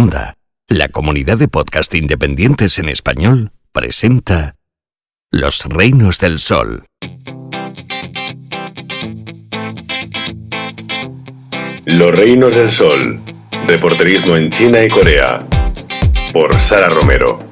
Onda, la comunidad de podcast independientes en español, presenta Los Reinos del Sol. Los Reinos del Sol, reporterismo en China y Corea, por Sara Romero.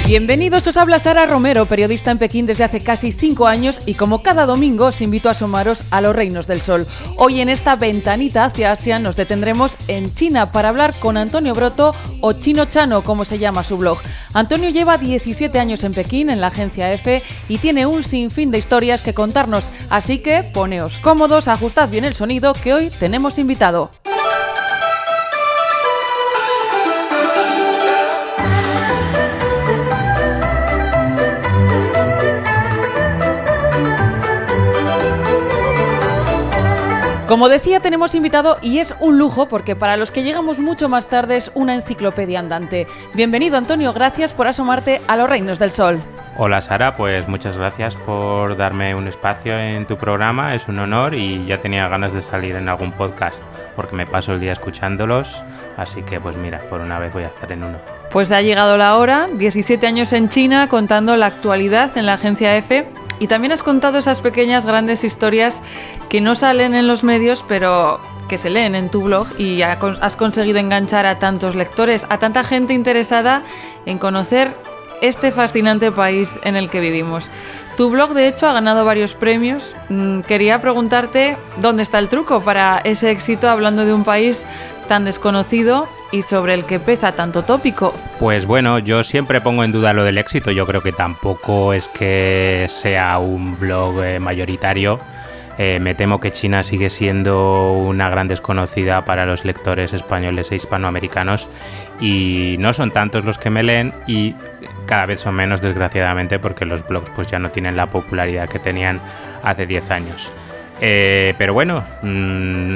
Bienvenidos, os habla Sara Romero, periodista en Pekín desde hace casi 5 años y como cada domingo os invito a asomaros a los Reinos del Sol. Hoy en esta ventanita hacia Asia nos detendremos en China para hablar con Antonio Broto, o Chino Chano, como se llama su blog. Antonio lleva 17 años en Pekín, en la agencia EFE, y tiene un sinfín de historias que contarnos, así que poneos cómodos, ajustad bien el sonido, que hoy tenemos invitado. Como decía, tenemos invitado y es un lujo porque para los que llegamos mucho más tarde es una enciclopedia andante. Bienvenido, Antonio, gracias por asomarte a los Reinos del Sol. Hola Sara, pues muchas gracias por darme un espacio en tu programa, es un honor y ya tenía ganas de salir en algún podcast porque me paso el día escuchándolos, así que pues mira, por una vez voy a estar en uno. Pues ha llegado la hora, 17 años en China contando la actualidad en la agencia EFE. Y también has contado esas pequeñas, grandes historias que no salen en los medios, pero que se leen en tu blog y has conseguido enganchar a tantos lectores, a tanta gente interesada en conocer este fascinante país en el que vivimos. Tu blog, de hecho, ha ganado varios premios. Quería preguntarte dónde está el truco para ese éxito hablando de un país tan desconocido y sobre el que pesa tanto tópico. Pues bueno, yo siempre pongo en duda lo del éxito. Yo creo que tampoco es que sea un blog mayoritario. Me temo que China sigue siendo una gran desconocida para los lectores españoles e hispanoamericanos y no son tantos los que me leen y cada vez son menos, desgraciadamente, porque los blogs pues ya no tienen la popularidad que tenían hace 10 años. Pero bueno,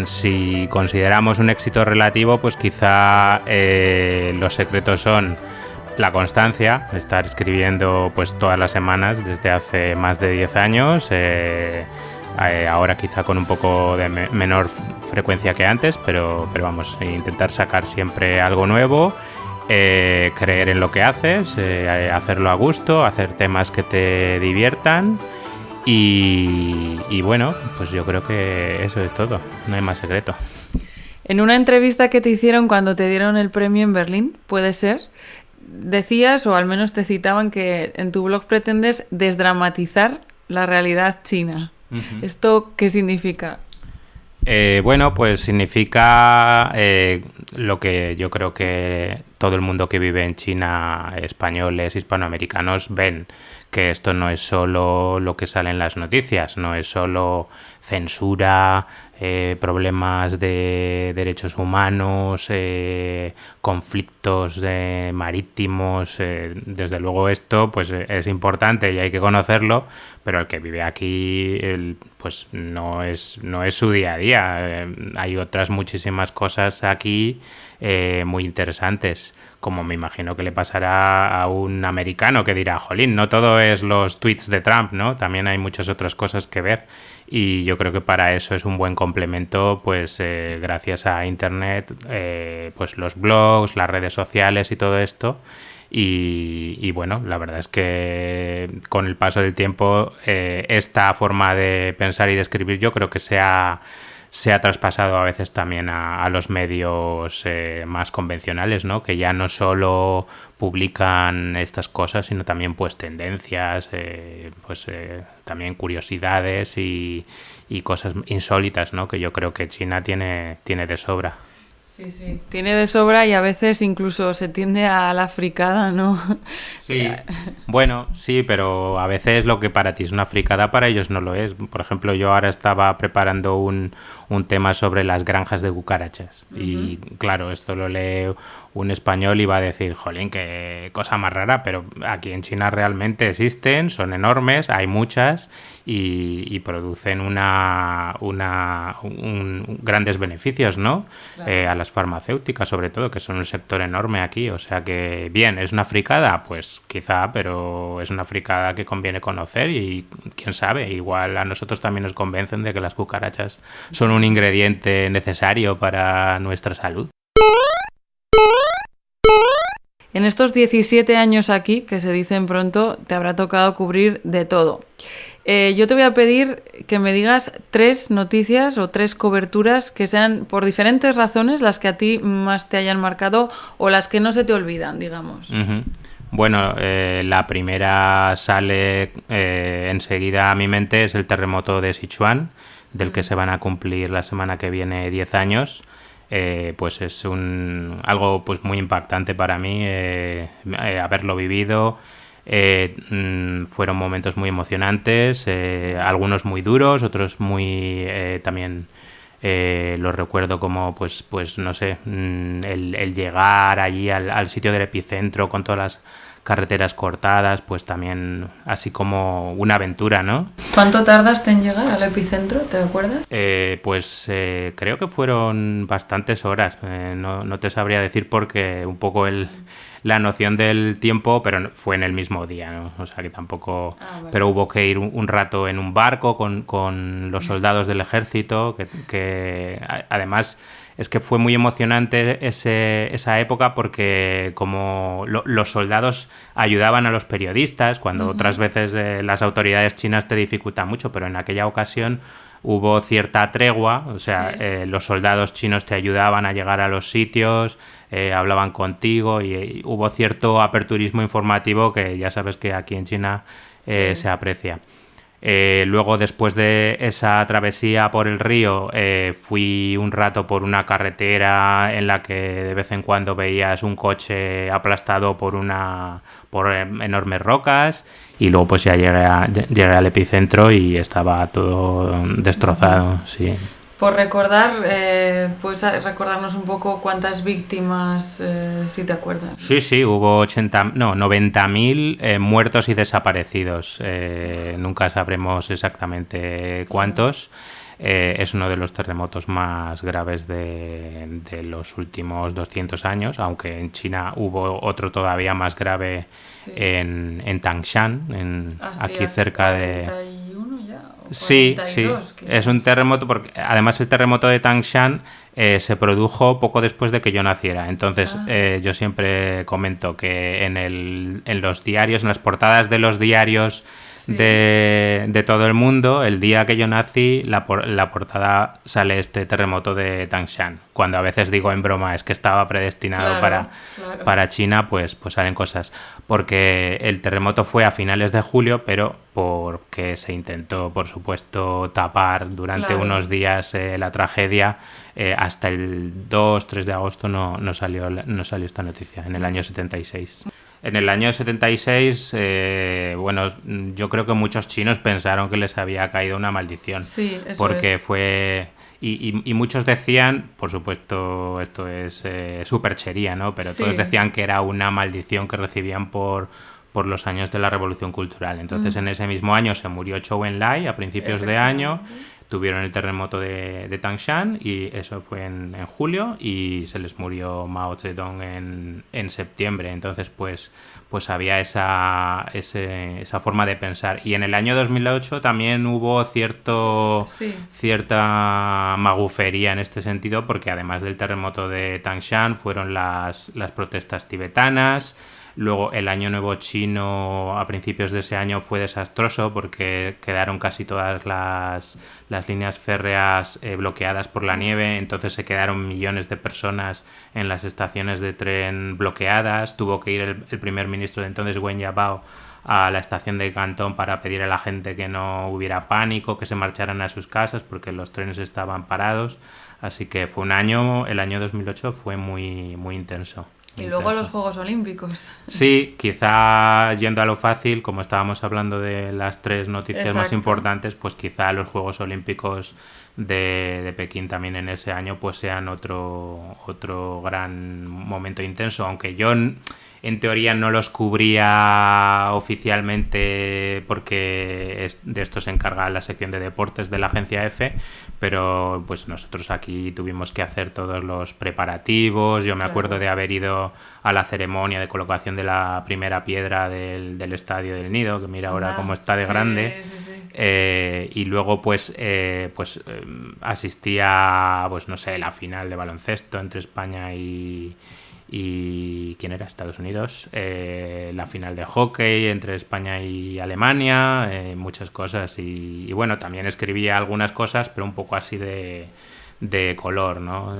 si consideramos un éxito relativo, pues quizá los secretos son la constancia, estar escribiendo pues todas las semanas desde hace más de 10 años, ahora quizá con un poco de menor frecuencia que antes, pero vamos, intentar sacar siempre algo nuevo, creer en lo que haces, hacerlo a gusto, hacer temas que te diviertan. Y bueno, pues yo creo que eso es todo, no hay más secreto. En una entrevista que te hicieron cuando te dieron el premio en Berlín, ¿puede ser? Decías, o al menos te citaban, que en tu blog pretendes desdramatizar la realidad china. Uh-huh. ¿Esto qué significa? Bueno, pues significa lo que yo creo que todo el mundo que vive en China, españoles, hispanoamericanos, ven, que esto no es solo lo que sale en las noticias, no es solo censura, problemas de derechos humanos, conflictos marítimos. Desde luego esto pues es importante y hay que conocerlo, pero el que vive aquí pues no es su día a día. Hay otras muchísimas cosas aquí muy interesantes, como me imagino que le pasará a un americano que dirá, jolín, no todo es los tweets de Trump, ¿no? También hay muchas otras cosas que ver y yo creo que para eso es un buen complemento, pues gracias a Internet, pues los blogs, las redes sociales y todo esto. Y bueno, la verdad es que con el paso del tiempo esta forma de pensar y de escribir yo creo que se ha traspasado a veces también a los medios más convencionales, ¿no? Que ya no solo publican estas cosas, sino también pues tendencias, también curiosidades y cosas insólitas, ¿no? Que yo creo que China tiene de sobra. Sí, tiene de sobra y a veces incluso se tiende a la fricada, ¿no? Sí, bueno, sí, pero a veces lo que para ti es una fricada, para ellos no lo es. Por ejemplo, yo ahora estaba preparando un tema sobre las granjas de cucarachas. Uh-huh. Y claro, esto lo lee un español y va a decir, jolín, qué cosa más rara, pero aquí en China realmente existen, son enormes, hay muchas y producen grandes beneficios, ¿no? Claro. A las farmacéuticas, sobre todo, que son un sector enorme aquí. O sea que, bien, ¿es una fricada? Pues quizá, pero es una fricada que conviene conocer y quién sabe, igual a nosotros también nos convencen de que las cucarachas son un ingrediente necesario para nuestra salud. En estos 17 años aquí, que se dicen pronto, te habrá tocado cubrir de todo. Yo te voy a pedir que me digas 3 noticias o 3 coberturas que sean, por diferentes razones, las que a ti más te hayan marcado o las que no se te olvidan, digamos. Uh-huh. Bueno, la primera sale enseguida a mi mente, es el terremoto de Sichuan, del que se van a cumplir la semana que viene 10 años. Pues es algo pues muy impactante para mí haberlo vivido. Fueron momentos muy emocionantes, algunos muy duros, otros muy también los recuerdo como pues no sé, el llegar allí al sitio del epicentro con todas las carreteras cortadas, pues también así como una aventura, ¿no? ¿Cuánto tardaste en llegar al epicentro? ¿Te acuerdas? Pues creo que fueron bastantes horas. No te sabría decir porque un poco la noción del tiempo, pero fue en el mismo día, ¿no? O sea que tampoco... Vale. Pero hubo que ir un rato en un barco con los soldados del ejército, que además... Es que fue muy emocionante esa época porque como los soldados ayudaban a los periodistas, cuando otras veces las autoridades chinas te dificultan mucho, pero en aquella ocasión hubo cierta tregua, o sea, los soldados chinos te ayudaban a llegar a los sitios, hablaban contigo y hubo cierto aperturismo informativo que ya sabes que aquí en China se aprecia. Luego, después de esa travesía por el río, fui un rato por una carretera en la que de vez en cuando veías un coche aplastado por enormes rocas y luego pues ya llegué al epicentro y estaba todo destrozado, sí. Por recordar, ¿puedes recordarnos un poco cuántas víctimas, si te acuerdas? Sí, hubo 90.000 muertos y desaparecidos. Nunca sabremos exactamente cuántos. Es uno de los terremotos más graves de los últimos 200 años, aunque en China hubo otro todavía más grave en Tangshan, aquí cerca de... 41 ya. Sí, 42, es un terremoto porque además el terremoto de Tangshan se produjo poco después de que yo naciera. Entonces yo siempre comento que en los diarios, en las portadas de los diarios de todo el mundo, el día que yo nací, la portada sale este terremoto de Tangshan. Cuando a veces digo en broma es que estaba predestinado para China, pues salen cosas. Porque el terremoto fue a finales de julio, pero porque se intentó, por supuesto, tapar durante unos días la tragedia. Hasta el 2-3 de agosto no salió esta noticia, en el año 76. En el año 76, bueno, yo creo que muchos chinos pensaron que les había caído una maldición. Sí, eso porque es. Fue... Y muchos decían, por supuesto, esto es superchería, ¿no? Pero todos decían que era una maldición que recibían por los años de la Revolución Cultural. Entonces, en ese mismo año se murió Zhou Enlai a principios de año. Tuvieron el terremoto de Tangshan y eso fue en julio y se les murió Mao Zedong en septiembre. Entonces, pues había esa forma de pensar. Y en el año 2008 también hubo cierta magufería en este sentido porque además del terremoto de Tangshan fueron las protestas tibetanas. Luego el Año Nuevo chino a principios de ese año fue desastroso porque quedaron casi todas las líneas férreas bloqueadas por la nieve, entonces se quedaron millones de personas en las estaciones de tren bloqueadas. Tuvo que ir el primer ministro de entonces, Wen Jiabao, a la estación de Cantón para pedir a la gente que no hubiera pánico, que se marcharan a sus casas porque los trenes estaban parados. Así que el año 2008 fue muy, muy intenso. Y luego los Juegos Olímpicos. Sí, quizá yendo a lo fácil, como estábamos hablando de las 3 noticias más importantes, pues quizá los Juegos Olímpicos de Pekín también en ese año pues sean otro gran momento intenso, aunque yo en teoría no los cubría oficialmente porque de esto se encarga la sección de deportes de la agencia F, pero pues nosotros aquí tuvimos que hacer todos los preparativos. Yo me acuerdo de haber ido a la ceremonia de colocación de la primera piedra del estadio del Nido, que mira ahora cómo está de grande. Y luego asistí a, pues no sé, la final de baloncesto entre España y ¿quién era? Estados Unidos, la final de hockey entre España y Alemania, muchas cosas y bueno, también escribía algunas cosas, pero un poco así de color, ¿no?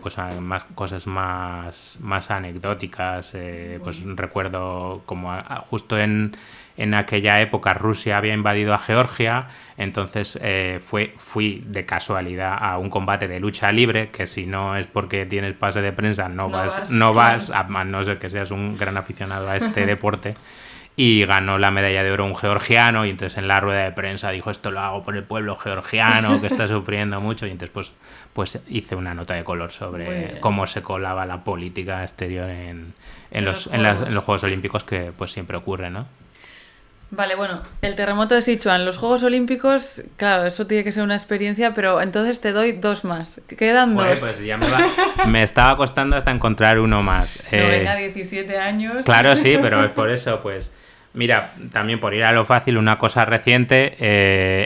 Pues más cosas más anecdóticas, pues recuerdo como justo en aquella época Rusia había invadido a Georgia, entonces fui de casualidad a un combate de lucha libre, que si no es porque tienes pase de prensa no vas, a no ser que seas un gran aficionado a este deporte. Y ganó la medalla de oro un georgiano, y entonces en la rueda de prensa dijo: esto lo hago por el pueblo georgiano que está sufriendo mucho, y entonces pues hice una nota de color sobre cómo se colaba la política exterior en los Juegos Olímpicos, que pues siempre ocurre, ¿no? Vale, bueno, el terremoto de Sichuan, los Juegos Olímpicos, claro, eso tiene que ser una experiencia, pero entonces te doy 2 más. Quedan 2. Pues ya me estaba costando hasta encontrar uno más. Venga, 17 años. Claro, sí, pero es por eso, pues... Mira, también por ir a lo fácil, una cosa reciente,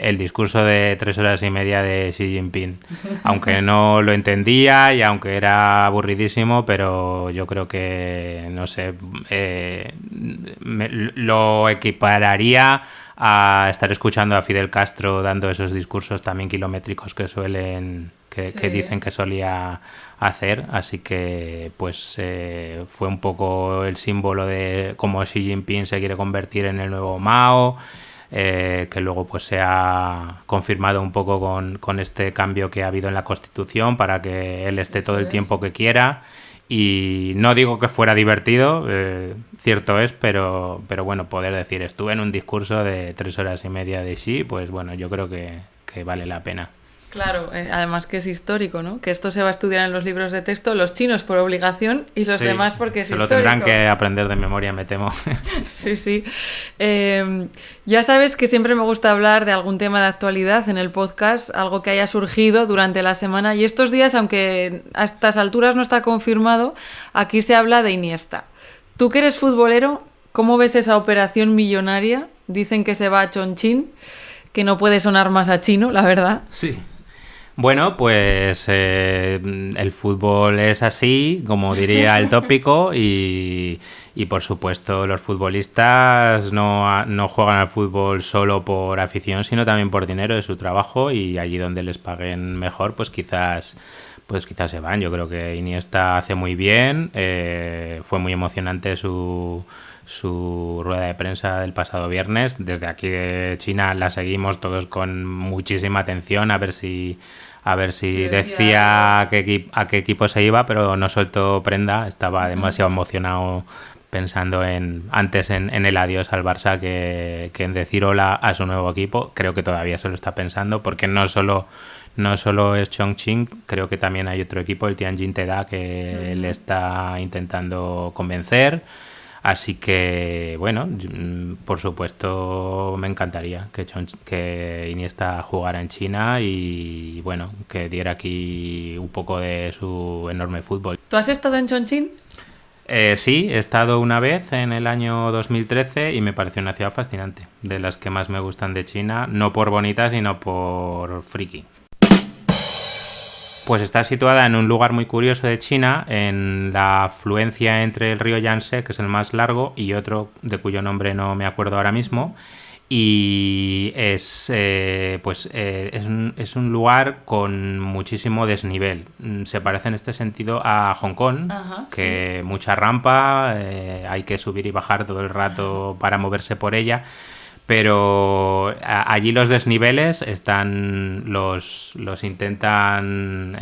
el discurso de 3 horas y media de Xi Jinping. Aunque no lo entendía y aunque era aburridísimo, pero yo creo que, no sé, lo equipararía a estar escuchando a Fidel Castro dando esos discursos también kilométricos que que dicen que solía hacer, así que pues fue un poco el símbolo de cómo Xi Jinping se quiere convertir en el nuevo Mao, que luego pues se ha confirmado un poco con este cambio que ha habido en la Constitución para que él esté todo el tiempo que quiera. Y no digo que fuera divertido, cierto es, pero bueno, poder decir estuve en un discurso de 3 horas y media de Xi, pues bueno, yo creo que vale la pena. Claro, además que es histórico, ¿no? Que esto se va a estudiar en los libros de texto, los chinos por obligación y los demás porque es histórico. Se lo tendrán que aprender de memoria, me temo. Sí. Ya sabes que siempre me gusta hablar de algún tema de actualidad en el podcast, algo que haya surgido durante la semana, y estos días, aunque a estas alturas no está confirmado, aquí se habla de Iniesta. Tú que eres futbolero, ¿cómo ves esa operación millonaria? Dicen que se va a Chongqing, que no puede sonar más a chino, la verdad. Sí. Bueno, pues el fútbol es así, como diría el tópico, y por supuesto los futbolistas no juegan al fútbol solo por afición, sino también por dinero de su trabajo, y allí donde les paguen mejor, pues quizás se van. Yo creo que Iniesta hace muy bien, fue muy emocionante su rueda de prensa del pasado viernes. Desde aquí de China la seguimos todos con muchísima atención a ver si decía a qué equipo se iba, pero no soltó prenda. Estaba demasiado emocionado pensando antes en el adiós al Barça que en decir hola a su nuevo equipo. Creo que todavía se lo está pensando, porque no solo es Chongqing, creo que también hay otro equipo, el Tianjin Teda, que le está intentando convencer. Así que, bueno, por supuesto me encantaría que Iniesta jugara en China y, bueno, que diera aquí un poco de su enorme fútbol. ¿Tú has estado en Chongqing? Sí, he estado una vez en el año 2013 y me pareció una ciudad fascinante, de las que más me gustan de China, no por bonita, sino por friki. Pues está situada en un lugar muy curioso de China, en la afluencia entre el río Yangtze, que es el más largo, y otro de cuyo nombre no me acuerdo ahora mismo, y es un lugar con muchísimo desnivel. Se parece en este sentido a Hong Kong, que mucha rampa, hay que subir y bajar todo el rato para moverse por ella. Pero allí los desniveles los intentan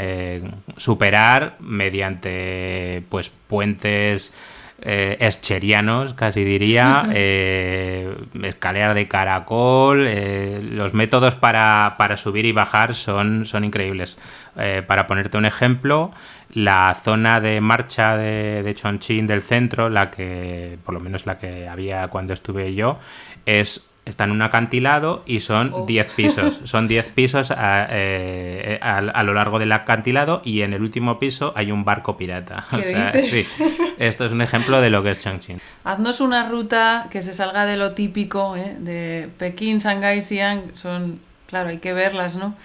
superar mediante pues puentes escherianos, casi diría, escalera de caracol, los métodos para subir y bajar son increíbles. Para ponerte un ejemplo, la zona de marcha de Chongqing del centro, por lo menos la que había cuando estuve yo, está en un acantilado y son 10 pisos. Son 10 pisos a lo largo del acantilado, y en el último piso hay un barco pirata. ¿Qué dices? Sí, esto es un ejemplo de lo que es Chongqing. Haznos una ruta que se salga de lo típico, de Pekín, Shanghái, Xi'an. Claro, hay que verlas, ¿no?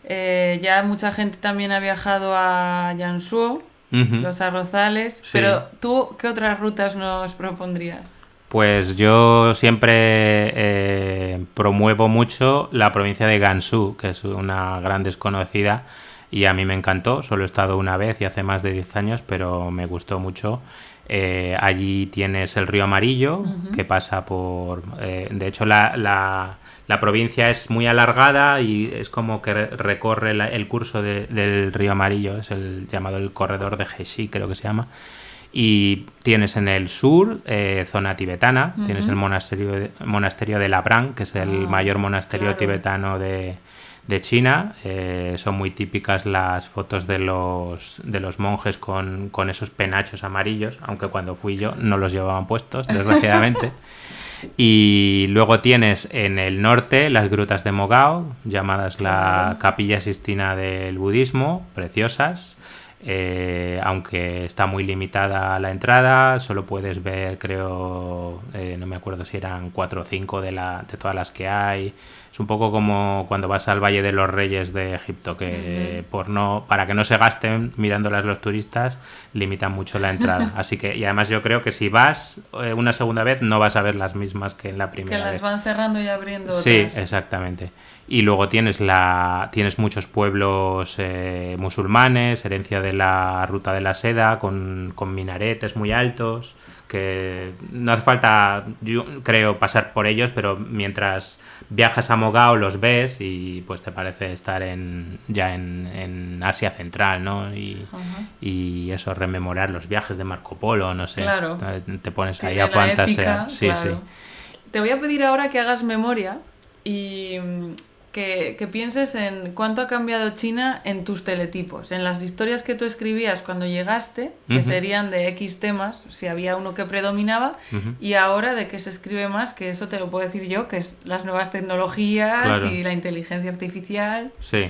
Ya mucha gente también ha viajado a Jiangsu, los arrozales. Sí. Pero tú, ¿qué otras rutas nos propondrías? Pues yo siempre promuevo mucho la provincia de Gansu, que es una gran desconocida, y a mí me encantó. Solo he estado una vez y hace más de 10 años, pero me gustó mucho. Allí tienes el río Amarillo, que pasa por... de hecho, la provincia es muy alargada y es como que recorre el curso del río Amarillo. Es llamado el corredor de Heshi, creo que se llama. Y tienes en el sur zona tibetana, tienes el monasterio de Labrang, que es el mayor monasterio tibetano de China. Son muy típicas las fotos de los monjes con esos penachos amarillos, aunque cuando fui yo no los llevaban puestos, desgraciadamente. Y luego tienes en el norte las grutas de Mogao, llamadas la Capilla Sistina del Budismo, preciosas. Aunque está muy limitada la entrada, solo puedes ver, creo, no me acuerdo si eran 4 o 5 de todas las que hay. Es un poco como cuando vas al Valle de los Reyes de Egipto, que para que no se gasten mirándolas los turistas, limitan mucho la entrada. Así que, y además yo creo que si vas una segunda vez no vas a ver las mismas que en la primera vez. Que las van cerrando y abriendo otras. Sí, exactamente. Y luego tienes muchos pueblos musulmanes, herencia de la Ruta de la Seda, con minaretes muy altos, que no hace falta, yo creo, pasar por ellos, pero mientras viajas a Mogao los ves y pues te parece estar ya en Asia Central, ¿no? Y eso, rememorar los viajes de Marco Polo, no sé. Claro. Te pones ahí a fantasear. Sí, claro. sí. Te voy a pedir ahora que hagas memoria y que pienses en cuánto ha cambiado China en tus teletipos, en las historias que tú escribías cuando llegaste, que serían de X temas, si había uno que predominaba, y ahora de qué se escribe más, que eso te lo puedo decir yo, que es las nuevas tecnologías y la inteligencia artificial. Sí.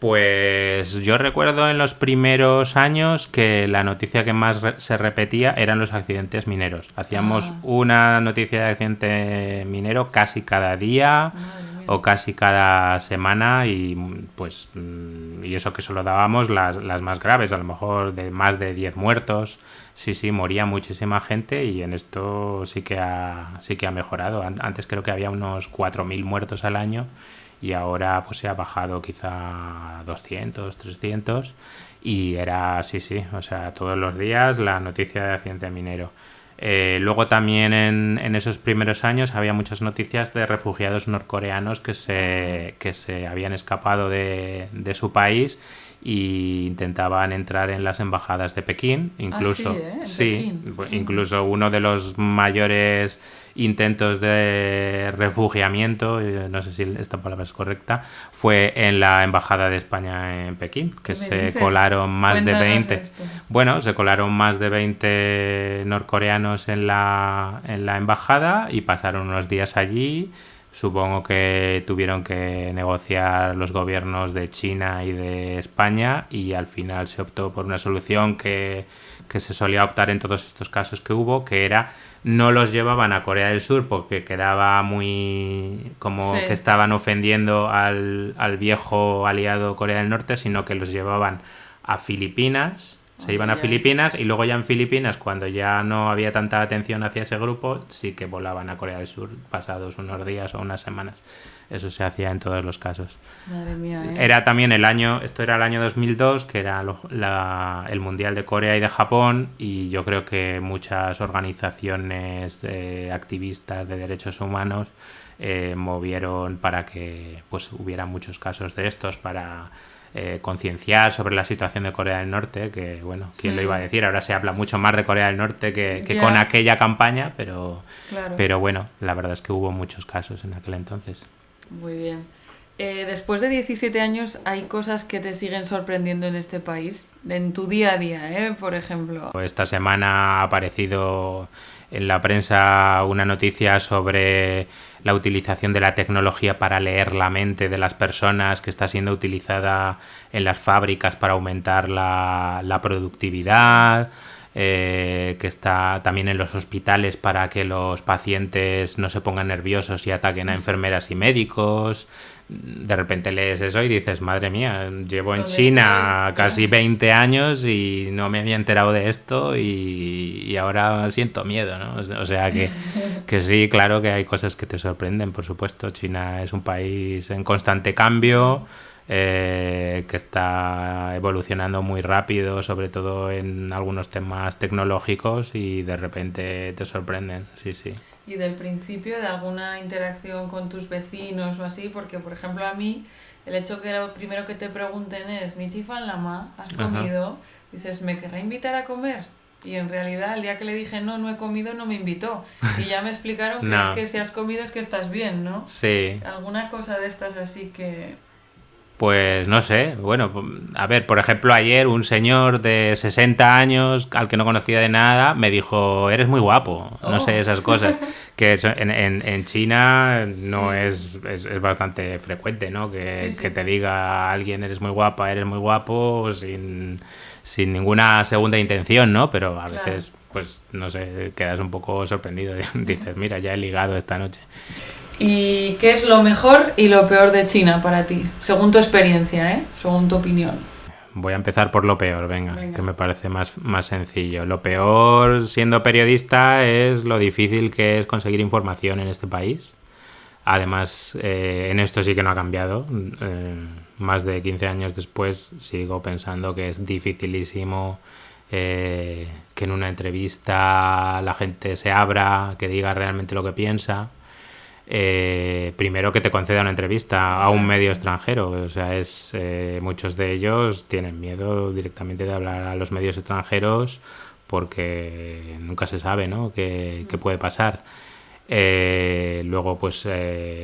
Pues yo recuerdo en los primeros años que la noticia que más se repetía eran los accidentes mineros. Hacíamos una noticia de accidente minero casi cada día o casi cada semana, y pues y eso que solo dábamos las más graves, a lo mejor de más de 10 muertos. Sí, moría muchísima gente, y en esto sí que ha mejorado. Antes creo que había unos 4.000 muertos al año, y ahora pues se ha bajado quizá a 200, 300, y era, o sea, todos los días la noticia de accidente minero. Luego también en esos primeros años había muchas noticias de refugiados norcoreanos que se habían escapado de su país y intentaban entrar en las embajadas de Pekín. Incluso, Pekín. Incluso uno de los mayores intentos de refugiamiento, no sé si esta palabra es correcta, fue en la embajada de España en Pekín, que se colaron más de 20. Esto. Bueno, se colaron más de 20 norcoreanos en la embajada y pasaron unos días allí. Supongo que tuvieron que negociar los gobiernos de China y de España, y al final se optó por una solución que se solía optar en todos estos casos que hubo, que era no los llevaban a Corea del Sur porque quedaba muy como que estaban ofendiendo al viejo aliado Corea del Norte, sino que los llevaban a Filipinas. Se iban a Filipinas, y luego ya en Filipinas, cuando ya no había tanta atención hacia ese grupo, sí que volaban a Corea del Sur pasados unos días o unas semanas. Eso se hacía en todos los casos. Madre mía, Era también el año 2002, que era el Mundial de Corea y de Japón, y yo creo que muchas organizaciones activistas de derechos humanos movieron para que pues hubiera muchos casos de estos, para concienciar sobre la situación de Corea del Norte, que bueno, ¿quién lo iba a decir? Ahora se habla mucho más de Corea del Norte que con aquella campaña, pero bueno, la verdad es que hubo muchos casos en aquel entonces. Muy bien. Después de 17 años, ¿hay cosas que te siguen sorprendiendo en este país? En tu día a día, por ejemplo. Esta semana ha aparecido en la prensa una noticia sobre la utilización de la tecnología para leer la mente de las personas, que está siendo utilizada en las fábricas para aumentar la productividad, que está también en los hospitales para que los pacientes no se pongan nerviosos y ataquen a enfermeras y médicos. De repente lees eso y dices, madre mía, llevo en China casi 20 años y no me había enterado de esto y ahora siento miedo, ¿no? O sea que sí, claro que hay cosas que te sorprenden, por supuesto. China es un país en constante cambio, que está evolucionando muy rápido, sobre todo en algunos temas tecnológicos, y de repente te sorprenden, sí, sí. Y del principio de alguna interacción con tus vecinos o así, porque por ejemplo a mí el hecho que lo primero que te pregunten es ¿Ni chifan lama? ¿Has comido? Dices, ¿me querrá invitar a comer? Y en realidad el día que le dije no he comido, no me invitó. Y ya me explicaron que es que si has comido es que estás bien, ¿no? Sí. Alguna cosa de estas así que... Pues no sé, bueno, a ver, por ejemplo, ayer un señor de 60 años al que no conocía de nada me dijo, eres muy guapo, no sé, esas cosas, que en China no es bastante frecuente, ¿no? Que te diga a alguien eres muy guapa, eres muy guapo, sin ninguna segunda intención, ¿no? Pero a veces, pues no sé, quedas un poco sorprendido, dices, mira, ya he ligado esta noche. ¿Y qué es lo mejor y lo peor de China para ti? Según tu experiencia, según tu opinión. Voy a empezar por lo peor, venga. Que me parece más sencillo. Lo peor, siendo periodista, es lo difícil que es conseguir información en este país. Además, en esto sí que no ha cambiado. Más de 15 años después sigo pensando que es dificilísimo que en una entrevista la gente se abra, que diga realmente lo que piensa. Primero que te conceda una entrevista a un medio extranjero, o sea, muchos de ellos tienen miedo directamente de hablar a los medios extranjeros porque nunca se sabe, ¿no? qué puede pasar. Luego, pues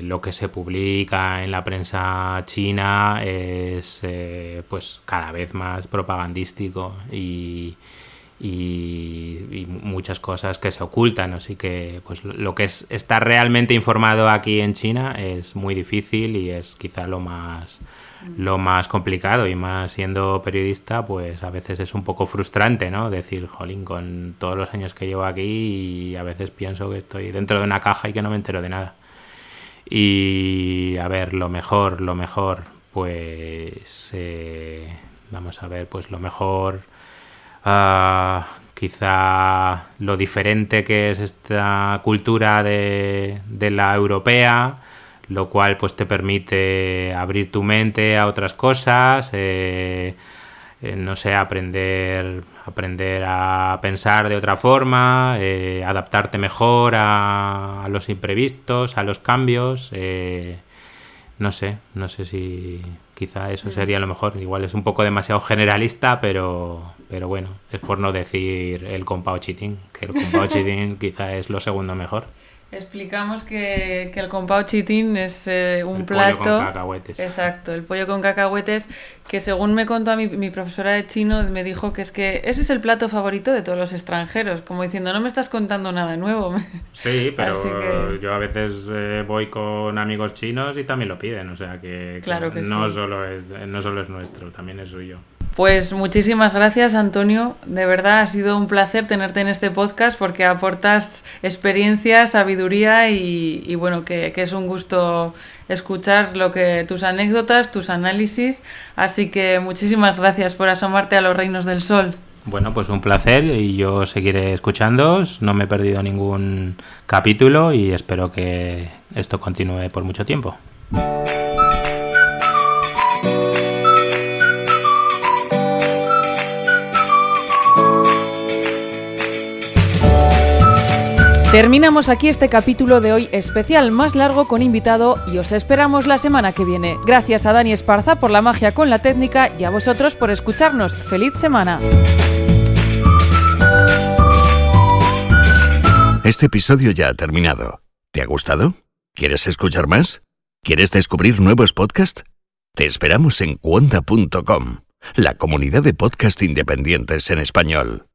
lo que se publica en la prensa china es pues cada vez más propagandístico y muchas cosas que se ocultan, así que pues lo que es estar realmente informado aquí en China es muy difícil y es quizá lo más complicado, y más siendo periodista, pues a veces es un poco frustrante, ¿no? Decir, jolín, con todos los años que llevo aquí y a veces pienso que estoy dentro de una caja y que no me entero de nada. Y a ver, lo mejor, pues vamos a ver, pues lo mejor... quizá lo diferente que es esta cultura de la europea, lo cual pues te permite abrir tu mente a otras cosas, no sé, aprender a pensar de otra forma, adaptarte mejor a los imprevistos, a los cambios. No sé si quizá eso sería lo mejor. Igual es un poco demasiado generalista, pero bueno, es por no decir el Kung Pao Chitin, que el Kung Pao Chitin quizá es lo segundo mejor. Explicamos que el Kung Pao Chitin es un plato... pollo con cacahuetes. Exacto, el pollo con cacahuetes, que según me contó a mi profesora de chino, me dijo que ese es el plato favorito de todos los extranjeros, como diciendo, no me estás contando nada nuevo. Sí, pero yo a veces voy con amigos chinos y también lo piden, o sea que claro que no sí. solo es nuestro, también es suyo. Pues muchísimas gracias, Antonio. De verdad ha sido un placer tenerte en este podcast porque aportas experiencia, sabiduría y bueno, que es un gusto escuchar tus anécdotas, tus análisis. Así que muchísimas gracias por asomarte a los reinos del sol. Bueno, pues un placer y yo seguiré escuchándoos. No me he perdido ningún capítulo y espero que esto continúe por mucho tiempo. Te Terminamos aquí este capítulo de hoy especial, más largo, con invitado, y os esperamos la semana que viene. Gracias a Dani Esparza por la magia con la técnica y a vosotros por escucharnos. ¡Feliz semana! Este episodio ya ha terminado. ¿Te ha gustado? ¿Quieres escuchar más? ¿Quieres descubrir nuevos podcasts? Te esperamos en cuonda.com, la comunidad de podcast independientes en español.